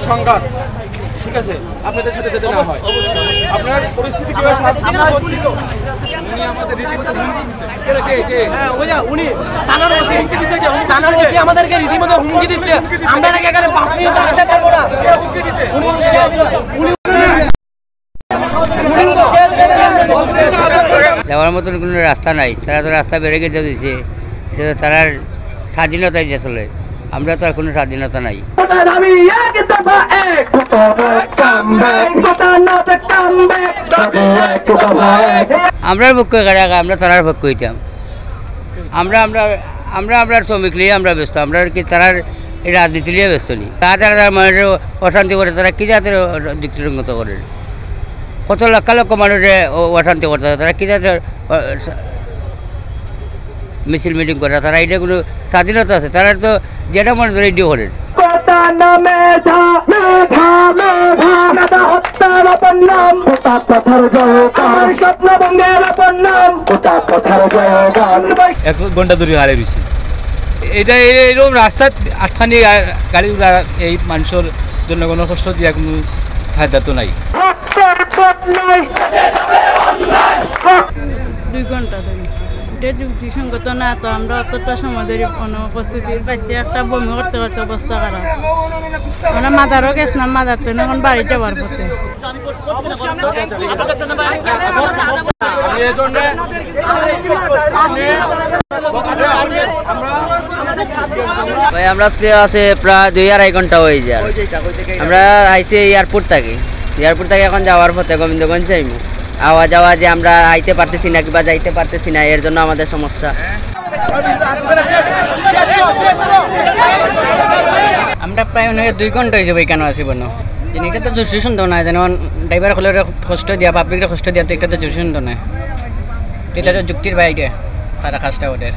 সংঘাত, ঠিক আছে, আপনাদের সাথে যেতে না হয়। আপনার পরিস্থিতি কিভাবে উনি আমাদের রীতিমতো হুমকি দিচ্ছে। হ্যাঁ, ওই যে উনি থানার ওসি হুমকি দিচ্ছে, থানার ওসি আমাদেরকে রীতিমতো হুমকি দিচ্ছে। আমরা নাকি এখানে 5 মিনিট দাঁড়াতে পারবো না। হুমকি দিচ্ছে যাওয়ার মতন কোনো রাস্তা নাই, তারা তো রাস্তা বেড়ে গেছে দিয়েছে, এটা তো তারার স্বাধীনতাই যে চলে, আমরা তো আর কোনো স্বাধীনতা নাই। আমরার পক্ষে আমরা তারার পক্ষ হইতাম, আমরা আমরা আমরা আমরা শ্রমিক নিয়ে আমরা ব্যস্ত, আমরা কি তারার এই রাজনীতি নিয়ে ব্যস্ত নেই। তারা মানুষের অশান্তি করে, তারা কি জাতের দিকটিরঙ্গত করে, কত লক্ষ লক্ষ মানুষের অশান্তি করতে, তারা কি জাতের মিছিল মিটিং করে, তারা এটা কোনো স্বাধীনতা আছে? তারা তো যেটা মনে করে এটিও করেন। এক ঘন্টা ধরে হারে দিচ্ছে, এটা এরকম রাস্তা আটখানি গাড়ি এই মানুষের জন্য কোনো কষ্ট দিয়া কোনো ফায়দা তো নাই। 2 ঘন্টা ধরে এটা যুক্তিসঙ্গত না, তো আমরা অতটা সময় ধরে অনুপস্থিতির বাচ্চা একটা বমি করতে করতে অবস্থা খারাপ। আমরা মাদারও গেছিলাম, মাদার তো এখন বাড়ি যাওয়ার পথে। ভাই আমরা আছে প্রায় 2-2.5 ঘন্টা হয়ে যায়। আমরা আইসি এয়ারপোর্ট থেকে এখন যাওয়ার পথে গোবিন্দগঞ্জ যাইমু, আওয়া যাওয়া যে আমরা আইতে পারতেছি না কিংবা যাইতে পারতেছি না, এর জন্য আমাদের সমস্যা। আমরা প্রায় 2 ঘন্টা হয়ে যাবে কেন আসিব না, এটা তো জুসি সুন্দর না, যেমন ড্রাইভার হলে কষ্ট দিয়া পাবলিকের কষ্ট দিয়া, তো এটা তো জুসি সুন্দর না, এটা তো যুক্তির বাইরে তারা কাজটা ওদের।